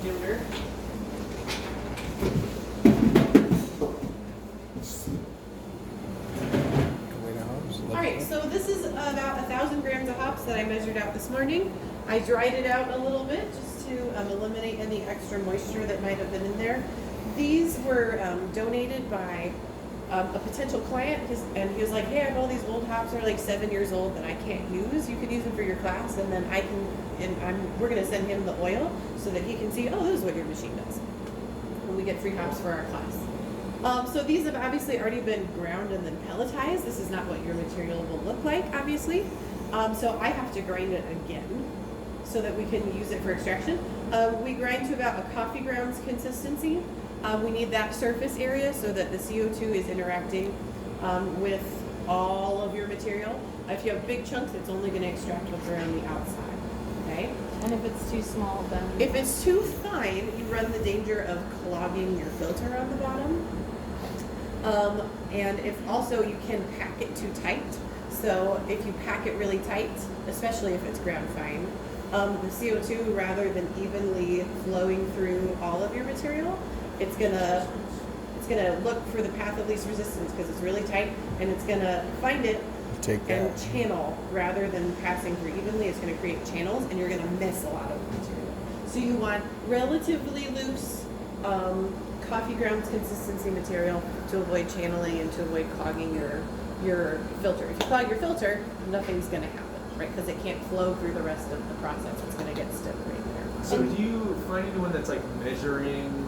donor. All right, so this is about 1,000 grams of hops that I measured out this morning. I dried it out a little bit just to eliminate any extra moisture that might have been in there. These were donated by a potential client, and he was like, hey, I have all these old hops that are like 7 years old that I can't use. You can use them for your class, and then we're gonna send him the oil so that he can see, oh, this is what your machine does. And we get free hops for our class. So these have obviously already been ground and then pelletized. This is not what your material will look like, obviously. So I have to grind it again so that we can use it for extraction. We grind to about a coffee grounds consistency. We need that surface area so that the CO2 is interacting with all of your material. If you have big chunks, it's only going to extract what's around the outside. Okay? And if it's too small, then? If it's too fine, you run the danger of clogging your filter on the bottom. And if also you can pack it too tight. So if you pack it really tight, especially if it's ground fine, the CO2, rather than evenly flowing through all of your material, it's gonna look for the path of least resistance because it's really tight, and it's gonna find it and channel rather than passing through evenly. It's gonna create channels, and you're gonna miss a lot of the material. So you want relatively loose coffee grounds consistency material to avoid channeling and to avoid clogging your filter. If you clog your filter, nothing's gonna happen, right? Because it can't flow through the rest of the process. It's gonna get stuck right there. So do you find anyone that's like measuring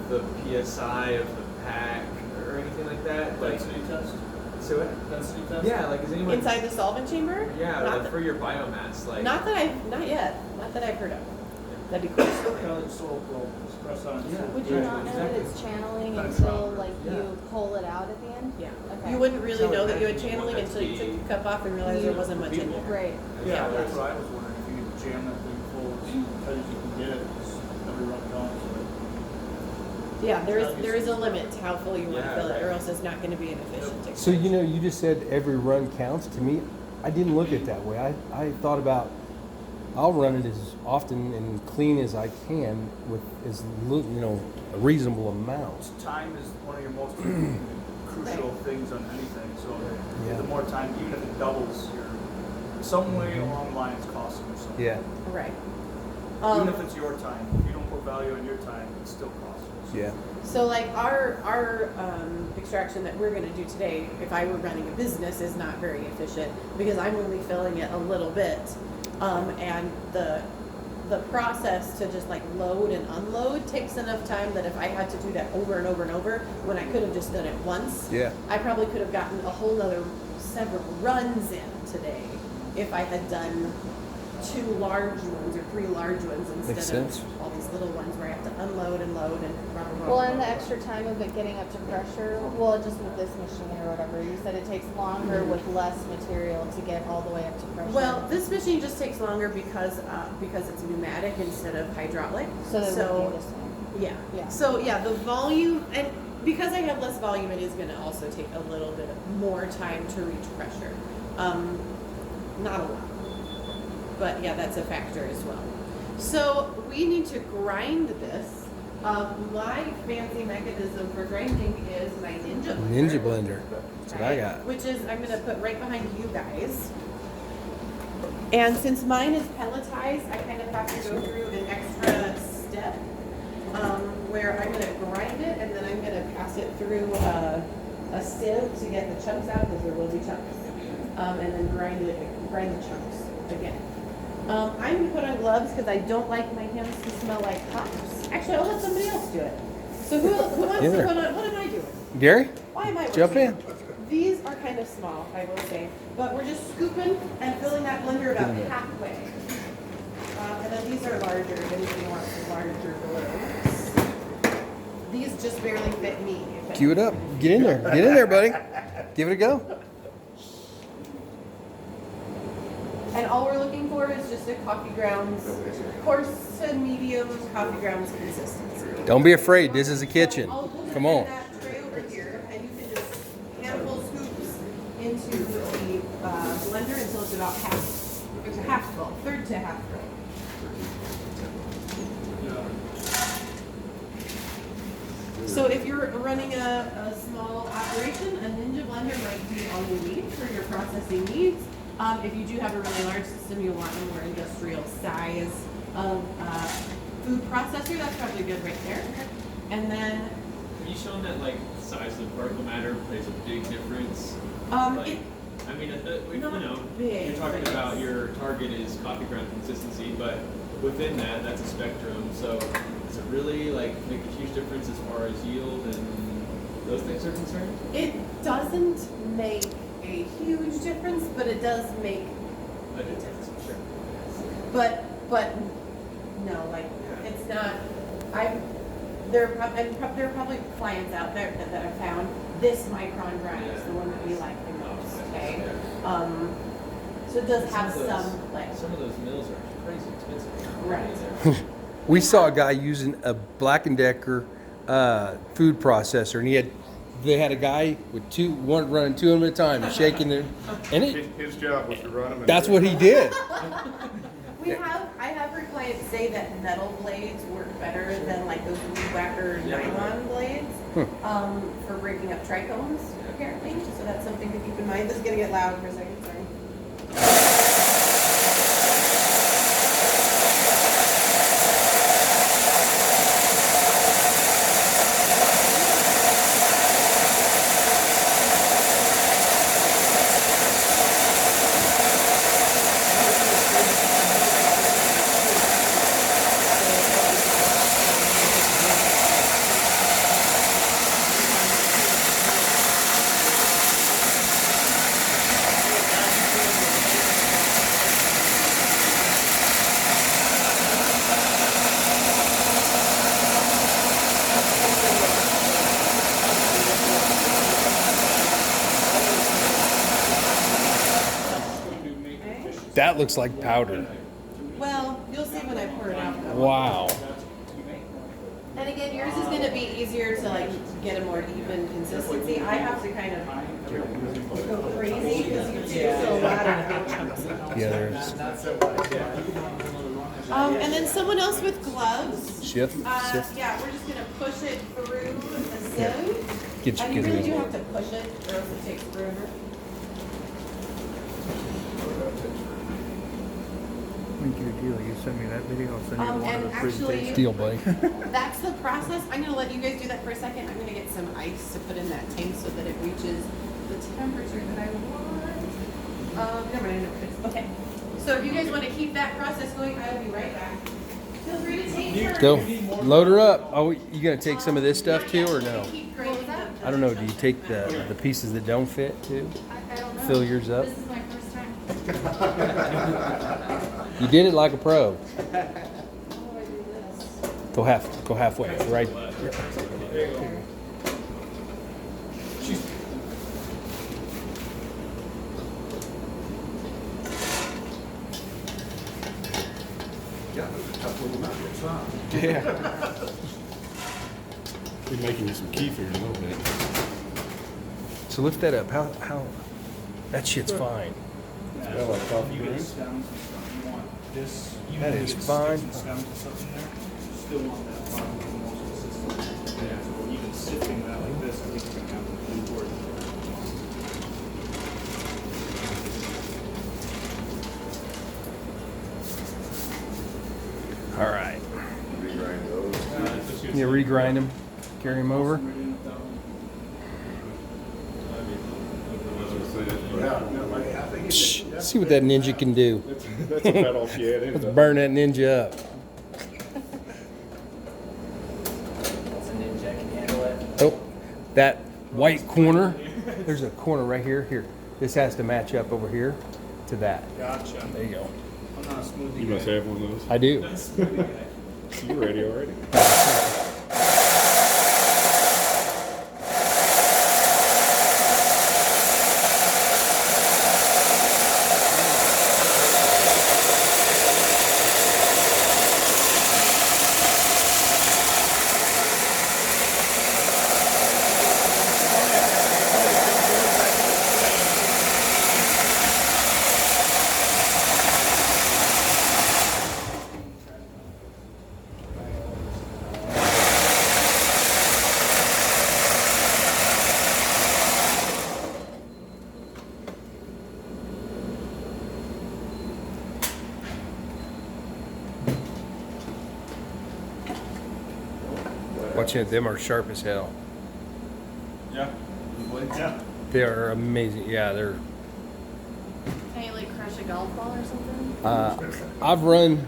the PSI of the pack or anything like that? Like Density test? So what? Density test? Yeah, like is anyone Inside the solvent chamber? Yeah, Not like that- for your biomass, like Not yet. Not that I've heard of. That'd be cool. Kind of like soil will express on its Yeah. Would you Yeah, not know exactly. that it's channeling Kind of until stronger. like Yeah. you pull it out at the end? Yeah. Okay. You wouldn't really So know that you had imagine channeling what until you that'd took be. the cup off and realized there wasn't much in People. there. Right. Yeah, Yeah. that's what I was wondering, if you could jam that thing full as tight as you can get it, because every run counts. Yeah, there is a limit to how full you want to Yeah, fill it, or right. else it's not going to be an efficient So extraction. you just said every run counts. To me, I didn't look at it that way. I thought about I'll run it as often and clean as I can with as little, a reasonable amount. Time is one of your most crucial things on anything, so Yeah. the more time, even if it doubles, some way along the line it's costing you something. Yeah, Right. Even if it's your time, if you don't put value on your time, it still costs you. yeah. So like our extraction that we're going to do today, if I were running a business, is not very efficient because I'm only filling it a little bit, and the process to just like load and unload takes enough time that if I had to do that over and over and over, when I could have just done it once, Yeah. I probably could have gotten a whole nother several runs in today if I had done 2 large ones or 3 large ones instead Makes of sense. all these little ones where I have to unload and load and blah, blah, blah, Well, blah, and the blah. extra time of it getting up to pressure, well, just with this machine or whatever, you said it takes longer with less material to get all the way up to pressure. Well, this machine just takes longer because it's pneumatic instead of hydraulic. so that it would be the same. Yeah. Yeah. So yeah, the volume, and because I have less volume, it is going to also take a little bit more time to reach pressure. Not a lot, but yeah, that's a factor as well. So we need to grind this. My fancy mechanism for grinding is my Ninja blender. Ninja blender. That's what I Right? got. Which is, I'm going to put right behind you guys. And since mine is pelletized, I kind of have to go through an extra step where I'm going to grind it and then I'm going to pass it through a sieve to get the chunks out because there will be chunks. And then grind the chunks again. I'm going to put on gloves because I don't like my hands to smell like hops. Actually, I'll let somebody else do it. So who wants to Either. put on, what am I doing? Gary, Why am I jump working? in. These are kind of small, I will say, but we're just scooping and filling that blender about Get in there. halfway. And then these are larger, if anybody wants larger balloons. These just barely fit me. Cue it up. Get in there. Get in there, buddy. Give it a go. And all we're looking for is just a coffee grounds, coarse to medium coffee grounds consistency. Don't be afraid. This is a kitchen. I'll put it Come in on. that tray over here, and you can just handful scoops into the blender until it's about half full, third to half full. So if you're running a small operation, a Ninja blender might be all you need for your processing needs. If you do have a really large system, you'll want a more industrial size of food processor. That's probably good right there. And then Have you shown that like size of particle matter plays a big difference? it, I mean, not big, you're talking but about it's- your target is coffee ground consistency, but within that, that's a spectrum. So does it really like make a huge difference as far as yield and those things are concerned? it doesn't make a huge difference, but it does make A difference, sure. But no, like it's not. There are probably clients out there that have found this micron grind is the one that we like the most. Okay, so it does have some like Some of those mills are crazy expensive. right. We saw a guy using a Black & Decker food processor, and they had a guy with one running two of them at a time, shaking it, and His job was to run them. that's what he did. I have heard clients say that metal blades work better than like those weed whacker nylon blades for breaking up trichomes apparently. So that's something to keep in mind. This is gonna get loud for a second. Sorry. That looks like powder. Well, you'll see when I pour it out though. Wow. And again, yours is gonna be easier to like get a more even consistency. I have to kind of go crazy because you choose a lot of big chunks. Yeah, there's And then someone else with gloves. shift. Yeah, we're just gonna push it through the sieve. Get And you you, really get do you. have to push it or else it takes forever. Make you a deal. You send me that video, I'll send you one And of the actually, presentations. Steel buddy. that's the process. I'm gonna let you guys do that for a second. I'm gonna get some ice to put in that tank so that it reaches the temperature that I want. Never mind, I know what it is. Okay. So if you guys want to keep that process going, I will be right back. Feel free to take turns. Go. Load her up. Oh, you gonna take some of this stuff too, or no? Keep grinding them. I don't know. Do you take the pieces that don't fit too? I don't know. Fill yours up. This is my first time. You did it like a pro. How do I do this? Go halfway. Right. Yeah. We're making you some kefir in a little bit. So lift that up. How? That shit's fine. Smell like coffee You get beans? stems and stuff, you want this, even That though you is get fine. sticks and stems and stuff in there, you still want that bottom to be most consistent. Yeah, so even sifting that like this, I think you're gonna have to do work. All right. Regrind those. You regrind them. Carry them over. Shh, see what that ninja can do. That's about all she had in Let's it. burn that ninja up. It's a ninja can handle it. Oh, that white corner. There's a corner right here. Here. This has to match up over here to that. Gotcha. There you go. I'm not a smoothie You must guy. have one of those. I do. You're ready already. Watch it. Them are sharp as hell. Yeah. The blades? Yeah. They are amazing. Yeah, they're. Can you like crush a golf ball or something? I've run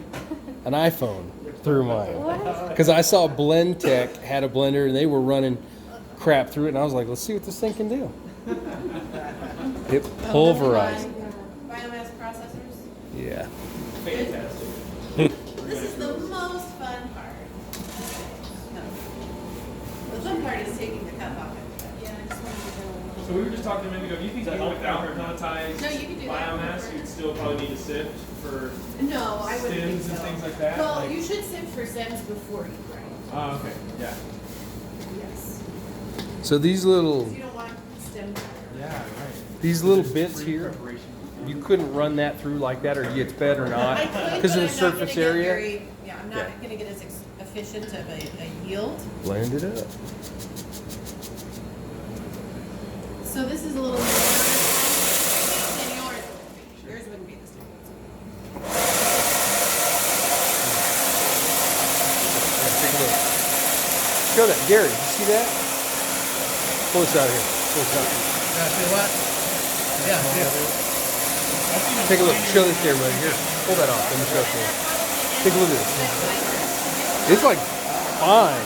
an iPhone through mine What? because I saw Blend Tech had a blender and they were running crap through it, and I was like, let's see what this thing can do. It pulverized. Biomass processors. Yeah. Fantastic. This is the most fun part. No. The fun part is taking the cup off it. Yeah, I just wanted to go. So we were just talking a minute ago, do you think even without pelletized No, you can do that. biomass, you'd still probably need to sift for No, I wouldn't think stems so. and things like that? Well, Like- you should sift for stems before you grind. Oh, okay, yeah. Yes. So these little Because you don't want stem matter. Yeah, right. these little bits here, Preparation. you couldn't run that through like that, or it's better or not I could, because of but the I'm not surface gonna get area. very- yeah, I'm not Yeah. going to get as efficient of a yield. Blend it up. So this is a little more than yours. Yours wouldn't be this time. Yeah, take a look. Show that, Gary. You see that? Pull this out here. Pull this out. Take a look. Show this to everybody. Here, pull that off. Let me show it to you. Take a look at this. It's like fine.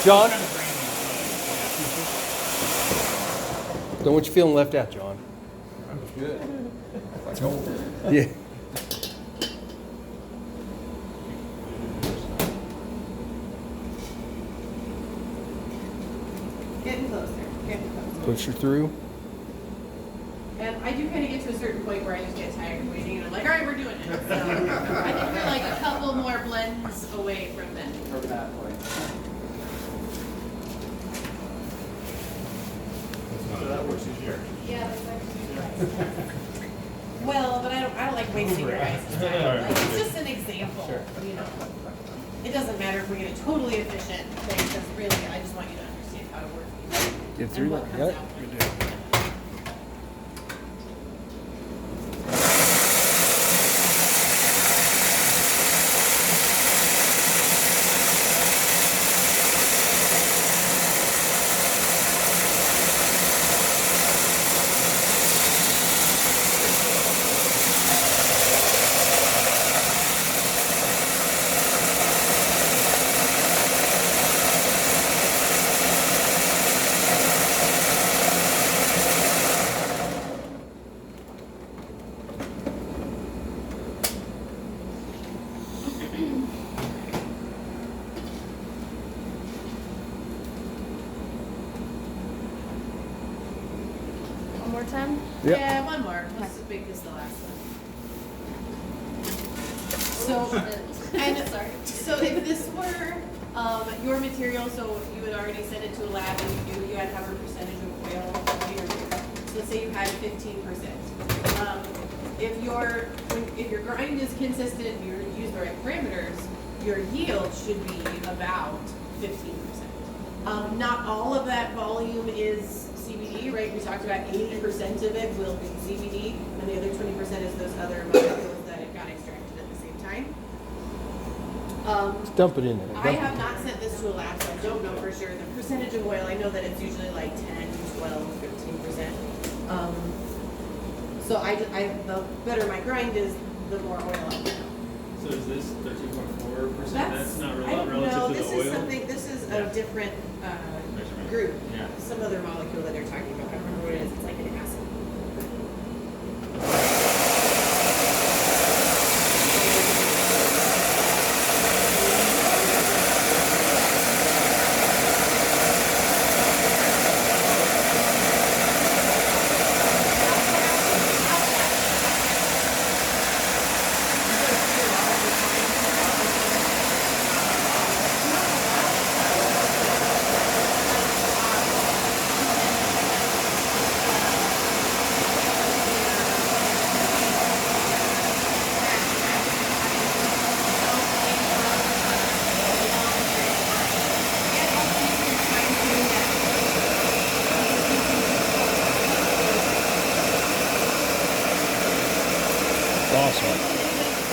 John, don't want you feeling left out, John. Good. Yeah. Getting closer. Getting closer. Push her through. And I do kind of get to a certain point where I just get tired of waiting, and I'm like, all right, we're doing it. So I think we're like a couple more blends away from that. From that point. So that works easier. Yeah, that's actually well, but I don't like wasting your guys' time. Like, it's just an example, you know. It doesn't matter if we get a totally efficient thing, because really, I just want you to understand how to work. Get through and what that. comes Yep. out. One more time? Yep. Yeah, one more. Let's make this the last one. So, and Sorry. so if this were your material, so you had already sent it to a lab and you knew you had to have a percentage of oil in your beer. So let's say you had 15%. If your grind is consistent and you use the right parameters, your yield should be about 15%. Not all of that volume is CBD, right? We talked about 80% of it will be CBD, and the other 20% is those other molecules that it got extracted at the same time. Just dump it in there. I have not sent this to a lab, so I don't know for sure. The percentage of oil, I know that it's usually like 10, 12, 15%. So the better my grind is, the more oil I get. So is this 13.4%? That's not I don't relative know, to this the is oil? something, this is a different Measurement. group. Yeah. Some other molecule that they're talking about. I don't remember what it is. It's like an acid. Awesome.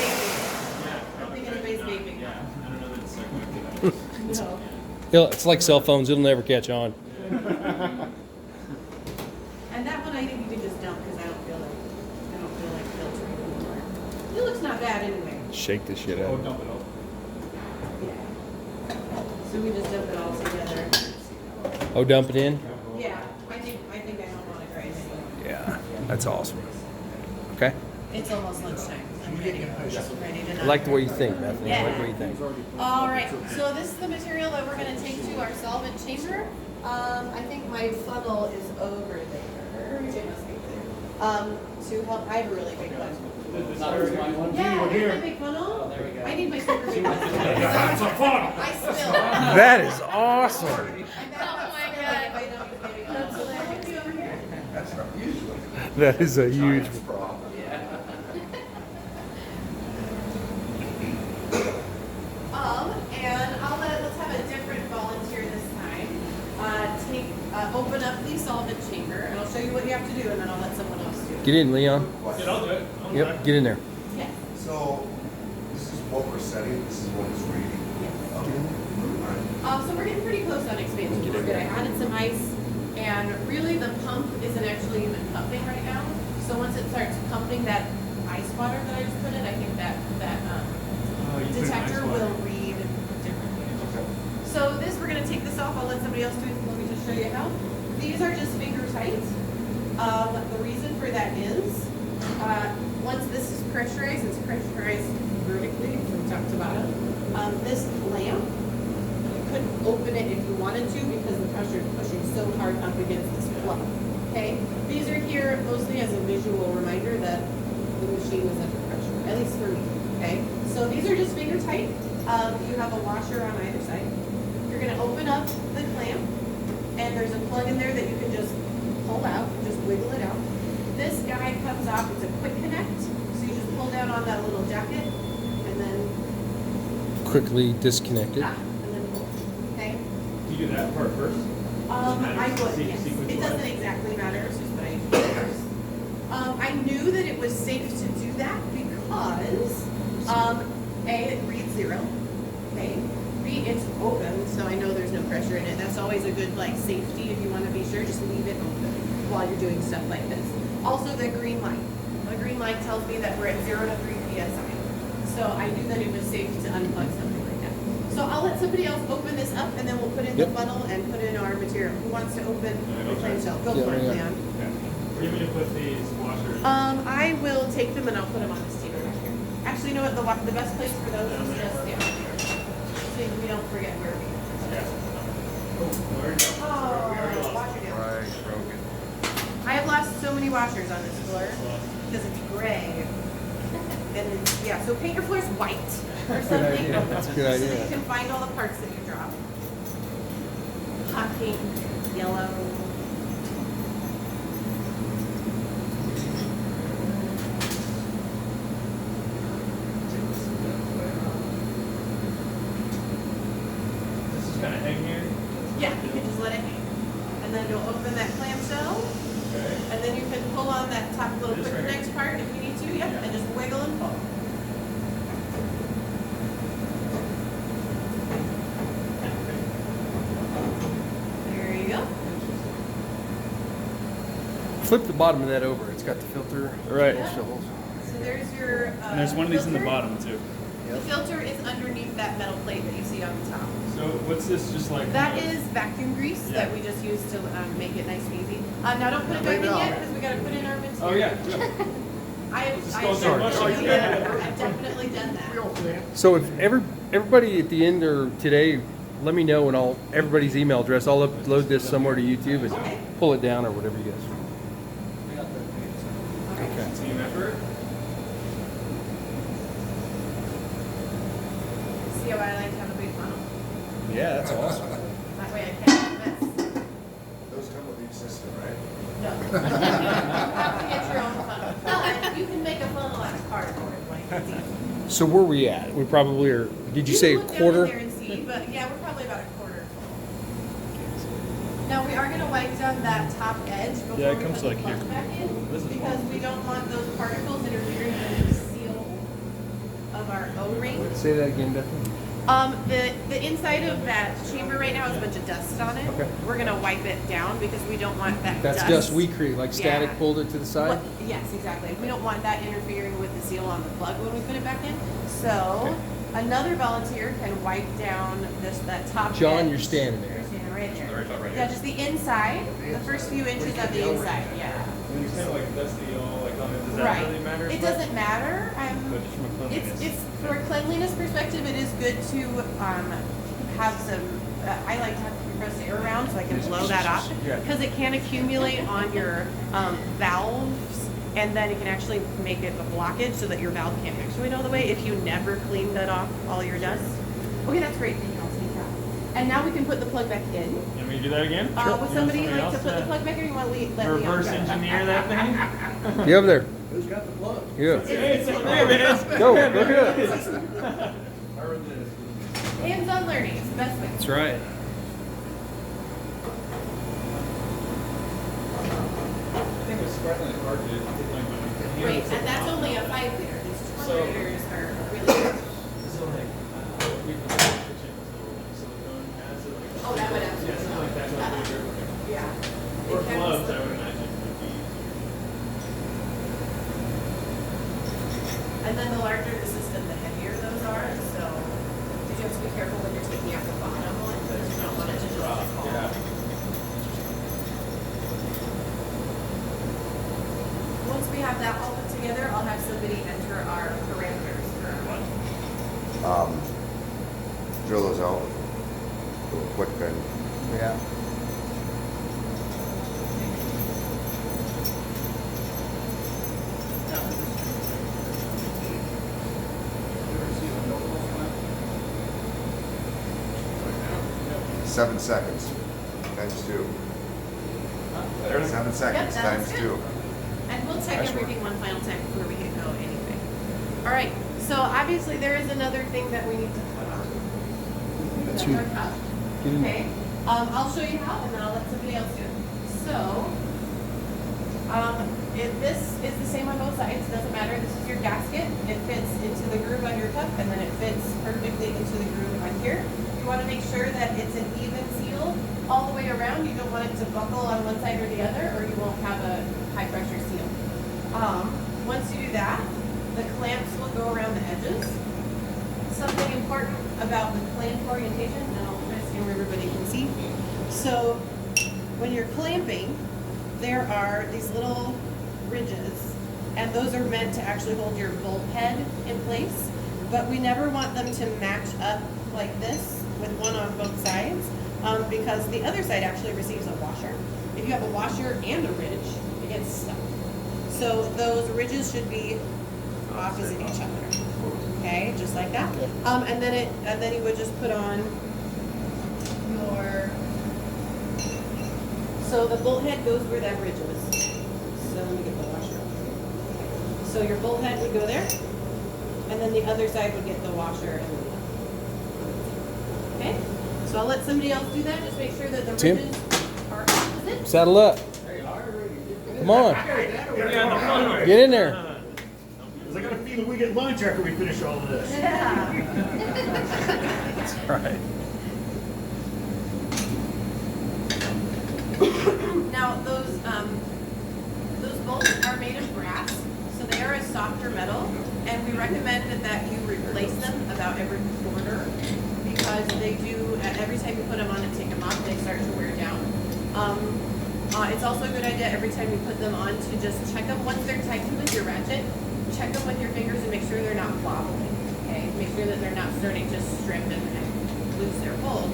It's like cell phones; it'll never catch on. And that one I think you can just dump because I don't feel like filtering anymore. It looks not bad anyway. Shake this shit Oh, out. dump it out. Yeah. So we just dump it all together. Oh, dump it in. Yeah, I think I don't want to grind anymore. Yeah, that's awesome. Okay, It's almost lunchtime. I'm ready. Ready to I like the way you think, Bethany. I like the way you think. All right, so this is the material that we're going to take to our solvent chamber. I think my funnel is over there. It must be there. To help, I have a really big one. Yeah, here's my big funnel. Oh, there we go. I need my super big one. That's a funnel. I spill. That is awesome. Oh my God. If I don't use my big funnel. So then I'll be over here. That's not usually. That is a huge. problem. And let's have a different volunteer this time. Open up the solvent chamber, and I'll show you what you have to do, and then I'll let someone else do it. Get in, Leon. Yeah, I'll do it. Yep, get in there. Yes. So, this is what we're setting, this is what it's reading. Okay. So we're getting pretty close on expansion. We're good. I added some ice, and really the pump isn't actually even pumping right now. So once it starts pumping that ice water that I just put in, I think that detector will read differently. So this, we're going to take this off. I'll let somebody else do it. Let me just show you how. These are just finger tight. The reason for that is once this is pressurized, it's pressurized vertically from top to bottom. This lamp, you couldn't open it if you wanted to because the pressure is pushing so hard up against this plug. Okay? These are here mostly as a visual reminder that the machine was under pressure, at least for me. Okay? So these are just finger tight. You have a washer on either side. You're going to open up the clamp, and there's a plug in there that you can just pull out, just wiggle it out. This guy comes off, it's a quick connect, so you just pull down on that little jacket, and then Quickly disconnect it. and then pull. Okay? Do you do that part first? I would, yes. It doesn't exactly matter, it's just that I do it first. I knew that it was safe to do that because A, it reads 0. Okay. B, it's open, so I know there's no pressure in it. That's always a good safety if you want to be sure. Just leave it open while you're doing stuff like this. Also, the green light. The green light tells me that we're at 0 to 3 psi. So I knew that it was safe to unplug something like that. So I'll let somebody else open this up, and then we'll put in the funnel and put in our material. Who wants to open the clamshell? Go for it, Leon. Okay. Where do you want me to put these washers? I will take them and I'll put them on this table right here. Actually, you know what? The best place for those is just down here. So we don't forget where we are. Yeah. Oh, there we go. Oh, washer down. Right, broken. I have lost so many washers on this floor because it's gray. And yeah, so paint your floors white or something. That's a good So that idea. you can find all the parts that you dropped. Hot pink, yellow. This is kind of hang here. Yeah, you can just let it hang. And then you'll open that clamshell. Okay. And then you can pull on that top little This quick right connect part if you need to, yep, and just wiggle and pull. There you go. Flip the bottom of that over. It's got the filter. Right. So there's your And there's one of these in the filter. bottom too. The filter is underneath that metal plate that you see on the top. So what's this? Just like That is vacuum grease Yeah. that we just use to make it nice and easy. Now don't put it back in yet because we got to put in our material. Oh yeah. I've definitely done that. So if everybody at the end or today, let me know and everybody's email address. I'll upload this somewhere to YouTube and pull it down or whatever you guys. Okay. Team effort. See how I like to have a big funnel? Yeah, that's awesome. That way I can't mess. Those come with each system, right? No. You have to get your own funnel. But you can make a funnel out of cardboard, it's easy. So where we at? We probably are. Did you say a can look quarter? down in there and see, but yeah, we're probably about a quarter full. Now we are going to wipe down that top edge before Yeah, it we comes put like the plug here. back in, This is because we don't want those particles interfering with the seal of our O-ring. Say that again, Bethany. The inside of that chamber right now has a bunch of dust on it. Okay. We're gonna wipe it down because we don't want that That's dust. dust we create, like static Yeah. pulled it to the side? Yes, exactly. We don't want that interfering with the seal on the plug when we put it back in. So another volunteer can wipe down that top John, edge. you're standing You're there. standing right there. Right top right Yeah, here. just the inside, the first few inches of the inside. Yeah. And it's kind of like dusty, like on it. Does that Right. really matter? It doesn't matter. But just from a cleanliness. It's for a cleanliness perspective, it is good to have some. I like to have compressed air around so I can blow that off Yeah. because it can accumulate on your valves, and then it can actually make it a blockage so that your valve can't actuate all the way if you never clean that off all your dust. Okay, that's great. Thank you. I'll take that. And now we can put the plug back in. Can we do that again? Would somebody You want like to put the else plug back in? Or you want to let Leon reverse go? engineer that thing? You over there? Who's got the plug? Yeah. Hey, it's there it is. Go do it. Hands-on learning is the best way. That's right. I think with sparkling it's hard to get like my Right, and that's only a 5 liter. These 20 So- liters are really. So like, we put the kitchen with silicone acid, like. Oh, that would Yeah, absolutely. something like that. Like really Yeah. or It can be gloves, I so- would imagine would be easier. And then the larger the system, the heavier those are. So you have to be careful when you're taking out the bottom one because you don't want it to just Drop, fall. yeah. Once we have that all put together, I'll have somebody enter our parameters for our Drill those out with a quick pen. Yeah. Yeah. 7 seconds times 2. 7 seconds Yep, times that's 2. good. And we'll check everything one final time before we hit go anyway. All right, so obviously there is another thing that we need to put on. That's That's you. our cup. Get in Okay, I'll show you how and then I'll let somebody else do it. So, this is the same on both sides, doesn't matter, this is your gasket. It fits into the groove on your cup and then it fits perfectly into the groove on here. You want to make sure that it's an even seal all the way around. You don't want it to buckle on one side or the other or you won't have a high pressure seal. Once you do that, the clamps will go around the edges. Something important about the clamp orientation, and I'll try to stand where everybody can see. So when you're clamping, there are these little ridges, and those are meant to actually hold your bolt head in place, but we never want them to match up like this with one on both sides, because the other side actually receives a washer. If you have a washer and a ridge, it gets stuck. So those ridges should be opposite each other. Okay, just like that. And then you would just put on your. So the bolt head goes where that ridge is. So let me get the washer. So your bolt head would go there, and then the other side would get the washer. Okay. So I'll let somebody else do that. Just make sure that the Tim? ridges are opposite. Saddle up. Come on. Get in there. Because I got a feeling we get lunch after we finish all of this. Yeah. That's right. Now those bolts are made of brass, so they are a softer metal, and we recommend that you replace them about every quarter because they do. Every time you put them on and take them off, they start to wear down. It's also a good idea every time you put them on to just check them once they're tightened with your ratchet. Check them with your fingers and make sure they're not wobbling. Okay, make sure that they're not starting to strip and lose their hold.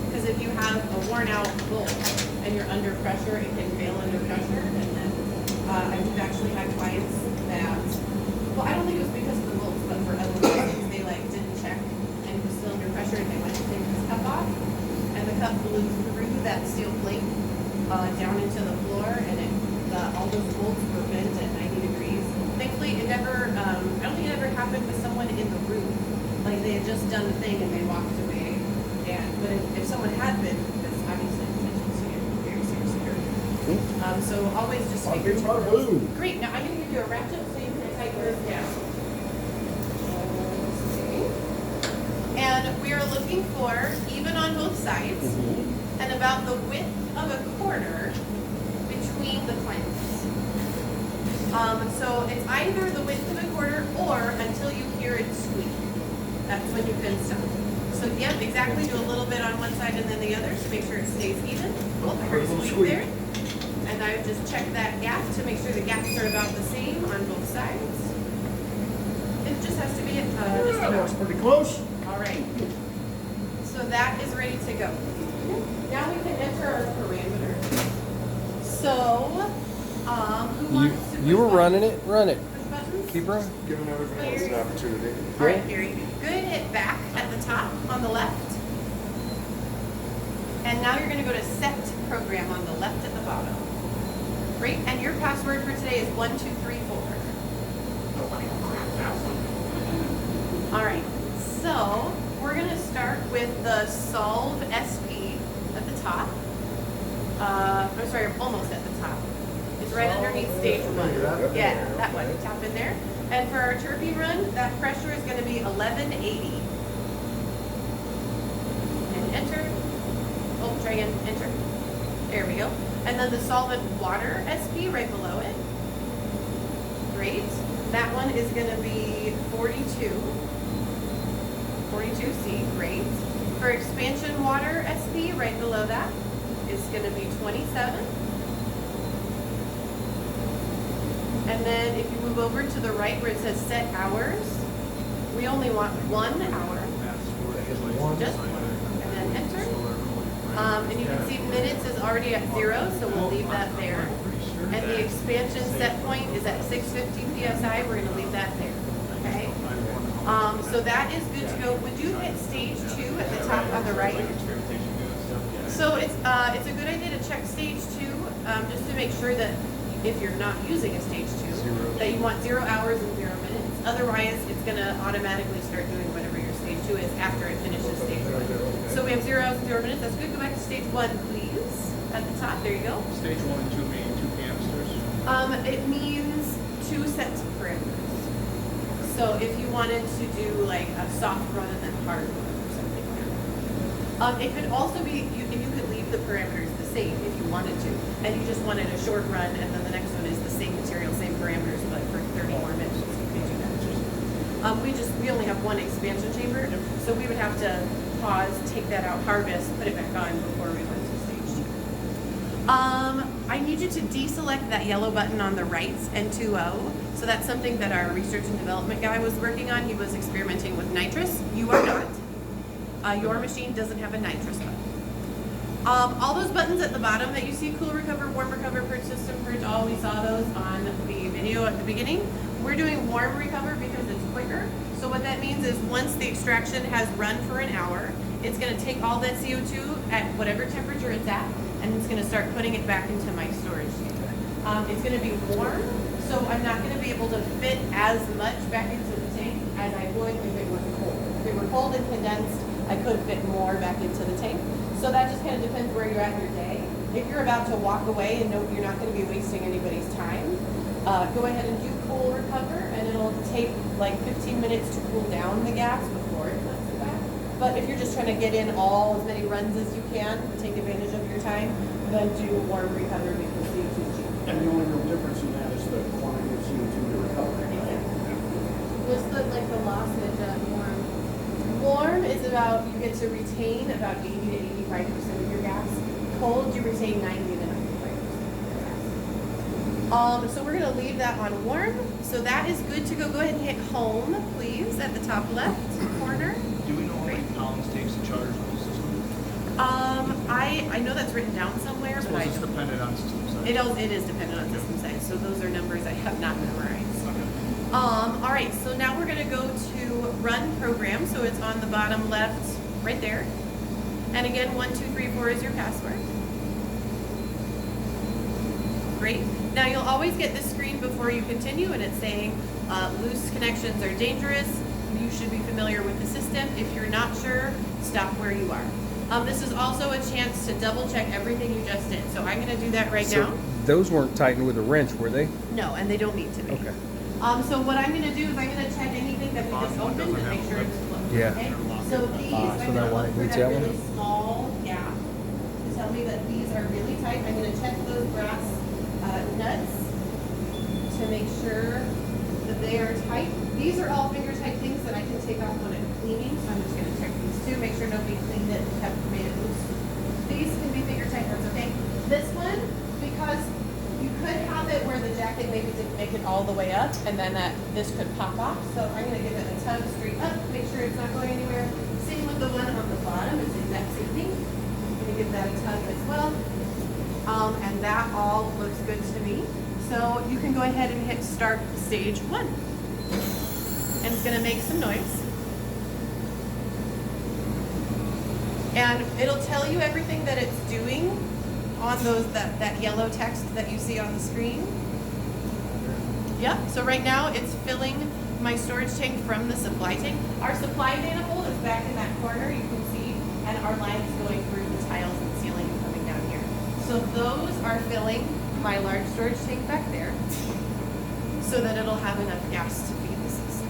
Because if you have a worn out bolt and you're under pressure, it can fail under pressure. And then I've actually had clients that, well, I don't think it was because of the bolts, but for other reasons, they like didn't check and it was still under pressure and they went to take this cup off. And the cup blew through that steel plate down into the floor, and all those bolts were bent at 90 degrees. Thankfully, it never, I don't think it ever happened with someone in the room. Like they had just done the thing and they walked away. But if someone had been, that's obviously potential to get very serious hurt. So always just make sure. Great. Now I'm going to give you a ratchet so you can tighten this down. Okay. And we are looking for even on both sides and about the width of a quarter between the clamps. So it's either the width of a quarter or until you hear it squeak. That's when you can stop. So yep, exactly. Do a little bit on one side and then the other to make sure it stays even. Oh, I heard a squeak there. And I just check that gap to make sure the gaps are about the same on both sides. It just has to be just about. pretty close. All right. So that is ready to go. Now we can enter our parameters. So, who wants to You were push buttons? running it. Run it. Push buttons? Keep running. Giving everybody else an opportunity. All right, very good. Hit back at the top on the left. And now you're going to go to set program on the left at the bottom. Great. And your password for today is 1234. All right. So we're going to start with the solve SP at the top. I'm sorry, almost at the top. It's right underneath stage 1. Yeah, that one. Tap in there. And for our turpine run, that pressure is going to be 1180. And enter. Oh, try again. Enter. There we go. And then the solvent water SP right below it. Great. That one is going to be 42. 42C. Great. For expansion water SP right below that is going to be 27. And then if you move over to the right where it says set hours, we only want 1 hour. Just one. And then enter. And you can see minutes is already at 0, so we'll leave that there. And the expansion set point is at 650 PSI. We're going to leave that there. Okay? So that is good to go. Would you hit stage 2 at the top on the right? So it's a good idea to check stage 2 just to make sure that if you're not using a stage 2, that you want 0 hours and 0 minutes. Otherwise, it's going to automatically start doing whatever your stage 2 is after it finishes stage 1. So we have 0 hours and 0 minutes. That's good. Go back to stage 1, please. At the top, there you go. Stage 1 and 2 mean 2 canisters. It means 2 sets of parameters. So if you wanted to do like a soft run and then hard run or something like that. It could also be, you could leave the parameters the same if you wanted to. And you just wanted a short run and then the next one is the same material, same parameters, but for 30 more minutes, you could do that. We only have 1 expansion chamber, so we would have to pause, take that out, harvest, put it back on before we went to stage 2. I need you to deselect that yellow button on the right, N2O. So that's something that our research and development guy was working on. He was experimenting with nitrous. You are not. Your machine doesn't have a nitrous button. All those buttons at the bottom that you see, cool recover, warm recover, purge system, purge all, we saw those on the video at the beginning. We're doing warm recover because it's quicker. So what that means is once the extraction has run for an hour, it's going to take all that CO2 at whatever temperature it's at, and it's going to start putting it back into my storage chamber. It's going to be warm, so I'm not going to be able to fit as much back into the tank as I would if it were cold. If it were cold and condensed, I could fit more back into the tank. So that just kind of depends where you're at in your day. If you're about to walk away and know you're not going to be wasting anybody's time, go ahead and do cool recover, and it'll take like 15 minutes to cool down the gas before it lets it back. But if you're just trying to get in as many runs as you can, take advantage of your time, then do warm recover because CO2 is cheap. And the only real difference in that is the quantity of CO2 to recover. What's like the loss at warm? Warm is about, you get to retain about 80 to 85% of your gas. Cold, you retain 90 to 95% of your gas. So we're going to leave that on warm. So that is good to go. Go ahead and hit home, please, at the top left corner. Do we know how many pounds takes to charge the system? I know that's written down somewhere, I but suppose it's dependent on system size. it is dependent on system size. So those are numbers I have not memorized. Okay. All right, so now we're going to go to run program. So it's on the bottom left, right there. And again, 1234 is your password. Great. Now you'll always get this screen before you continue, and it's saying loose connections are dangerous. You should be familiar with the system. If you're not sure, stop where you are. This is also a chance to double check everything you just did. So I'm going to do that right now. Those weren't tightened with a wrench, were they? No, and they don't need to be. Okay. So what I'm gonna do is I'm gonna check anything that we just opened and make sure it's closed. Yeah. Okay? So these, so I'm that gonna one look for needs that that one? really small gap to tell me that these are really tight. I'm gonna check those brass nuts to make sure that they are tight. These are all finger tight things that I can take off when I'm cleaning, so I'm just gonna check these two, make sure nobody cleaned it and kept made it loose. These can be finger tight, that's okay. This one, because you could have it where the jacket maybe didn't make it all the way up, and then this could pop off. So I'm gonna give it a tug straight up, make sure it's not going anywhere. Same with the one on the bottom, it's the exact same thing. I'm gonna give that a tug as well. And that all looks good to me. So you can go ahead and hit start stage 1. And it's gonna make some noise. And it'll tell you everything that it's doing on that yellow text that you see on the screen. Yep, so right now it's filling my storage tank from the supply tank. Our supply manifold is back in that corner, you can see, and our line is going through the tiles and ceiling and coming down here. So those are filling my large storage tank back there so that it'll have enough gas to feed the system.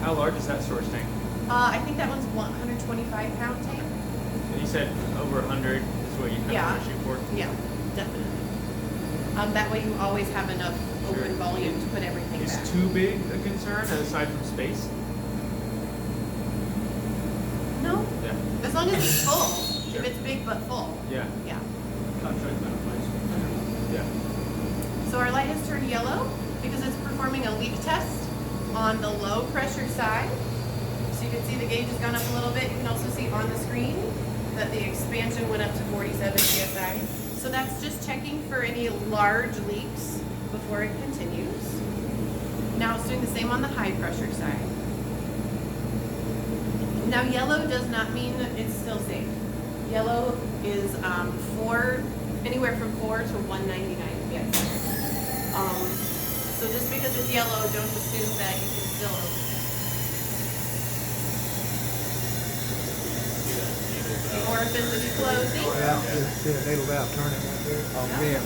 How large is that storage tank? I think that one's 125 pound tank. And you said over 100 is what you kind Yeah. of want to shoot for? Yeah, definitely. That way you always have enough open volume to put everything Is back. too big a concern aside from space? No, Yeah. as long as it's full. Sure. If it's big but full. Yeah. Yeah. Contract that place. Yeah. So our light has turned yellow because it's performing a leak test on the low pressure side. So you can see the gauge has gone up a little bit. You can also see on the screen that the expansion went up to 47 psi. So that's just checking for any large leaks before it continues. Now it's doing the same on the high pressure side. Now yellow does not mean it's still safe. Yellow is anywhere from 4 to 199 psi. So just because it's yellow, don't assume that you can still open it. The orifice is closing. See the needle valve turning right there? On Yeah. them.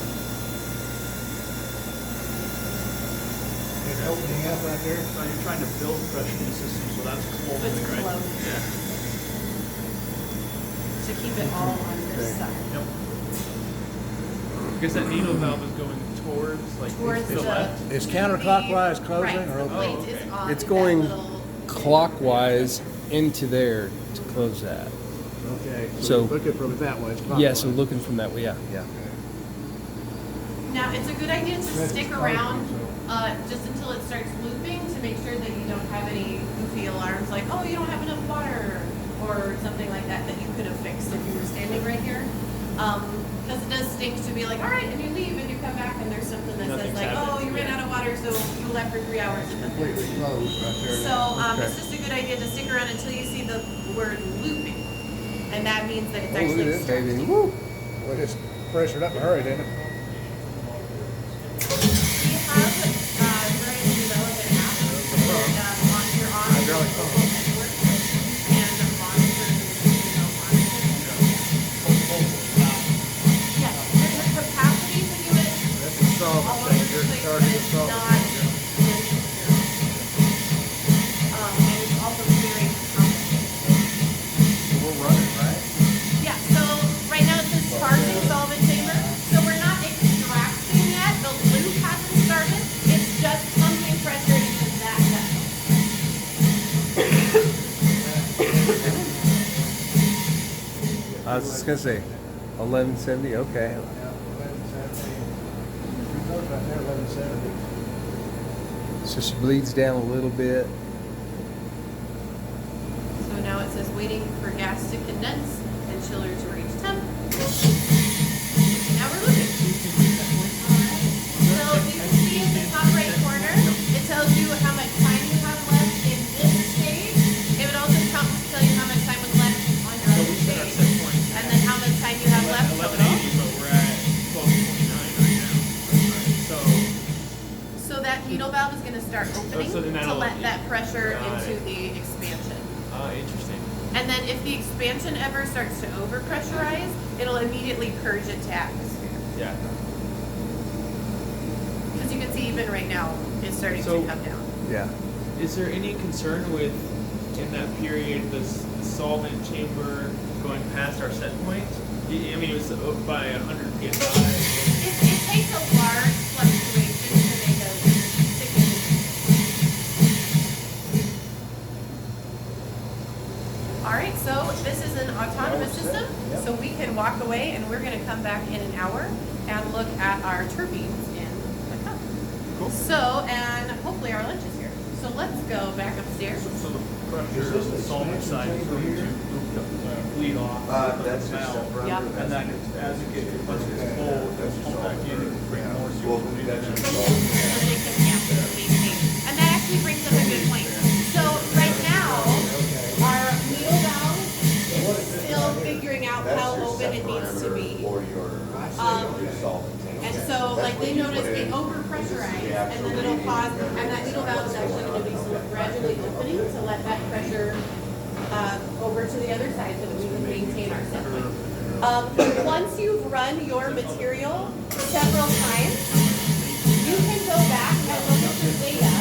It's opening up right there. So you're trying to build pressure in the system, so that's It's closing, right? closing. Yeah. To keep it all on this side. Yep. I guess that needle valve is going towards Towards the left. Is counterclockwise closing Right, or the open? plate Oh, is okay. on It's that going little- clockwise into there to close that. Okay, So- so look at from that way. It's clockwise. Yeah, so looking from that way, yeah. Now, it's a good idea to That's stick closing, around so- just until it starts looping to make sure that you don't have any goofy alarms like, oh, you don't have enough water, or something like that that you could have fixed if you were standing right here. Because it does stink to be like, all right, and you leave and you come back and there's something that says Nothing's like, oh, happened. you ran out of water, so you left for 3 hours. And nothing. Completely closed right there. So Okay. it's just a good idea to stick around until you see the word looping. And that means that it's Oh, look actually at this baby. starting. Woo! Well, it's pressured up and hurried, didn't it? We have very developed an app on your Hydraulic pump. network and monitor, Yes, there's a capacity to do it That's a solvent all over thing. the You're place, but charging a it's solvent. not. And it's also very complicated. We're running, right? Yeah, so right now it says charging solvent chamber. So we're not extracting yet. The loop hasn't started. It's just pumping pressure into that vessel. I was just gonna say, 1170, okay. Yeah, 1170. It goes right there, 1170. So she bleeds down a little bit. So now it says waiting for gas to condense and chiller to reach temp. Now we're looking. So you can see in the top right corner, it tells you how much time you have left in this stage. It would also tell you how much time was left on your other stage. And then how much time you have left total. 1180, but we're at 1229 right now. So, So that needle valve is gonna start opening so then to that'll- let that pressure Got into it. the expansion. interesting. And then if the expansion ever starts to overpressurize, it'll immediately purge it to atmosphere. Yeah. Because you can see even right now, is starting So- to come down. Yeah. Is there any concern with, in that period, the solvent chamber going past our set point? I mean, it was by 100 psi. It takes a large fluctuation to make a significant. All right, so this is an autonomous system, so we can walk away, and we're going to come back in an hour and look at our turbines in the cup. Cool. So, and hopefully our lunch is here. So let's go back upstairs. So the pressure of the solvent side is going to bleed off That's the just valve. separate. Yep. And then as it gets, once it gets full, it's pumped back in and bring more Well, CO2 that's in. just So they can maintain. And that actually brings up a good point. So right now, our needle valve is still figuring out how open it needs to be. Or your solvent tank. And so, like, they notice they overpressurize, and then it'll pause, and that needle valve is actually going to be gradually opening to let that pressure over to the other side so that we can maintain our set point. Once you've run your material several times, you can go back and look at your data.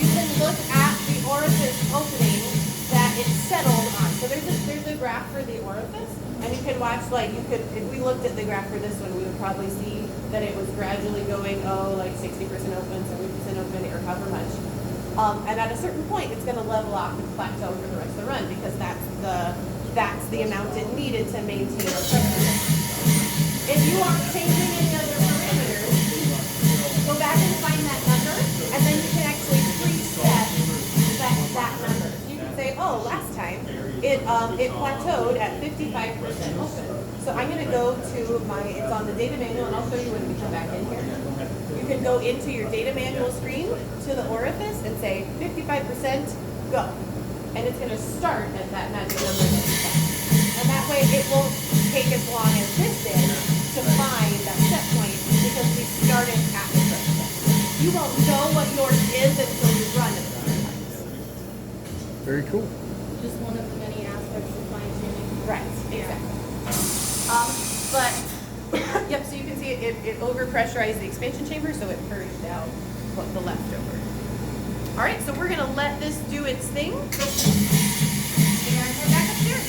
You can look at the orifice opening that it's settled on. So there's a graph for the orifice, and you can watch, like, you could, if we looked at the graph for this one, we would probably see that it was gradually going, like 60% open, 70% open, or however much. And at a certain point, it's going to level off and plateau for the rest of the run, because that's the amount it needed to maintain our pressure. If you aren't changing any other parameters, go back and find that number, and then you can actually preset that number. You can say, oh, last time it plateaued at 55% open. So I'm going to go to it's on the data manual, and I'll show you when we come back in here. You can go into your data manual screen to the orifice and say 55%, go. And it's going to start at that magic number that you set. And that way it won't take as long as this did to find that set point, because we started at the correct set. You won't know what yours is until you run it. Very cool. Just one of the many aspects of fine tuning. Right, exactly. But, yep, so you can see it overpressurized the expansion chamber, so it purged out what the leftover. All right, so we're gonna let this do its thing. And head back upstairs.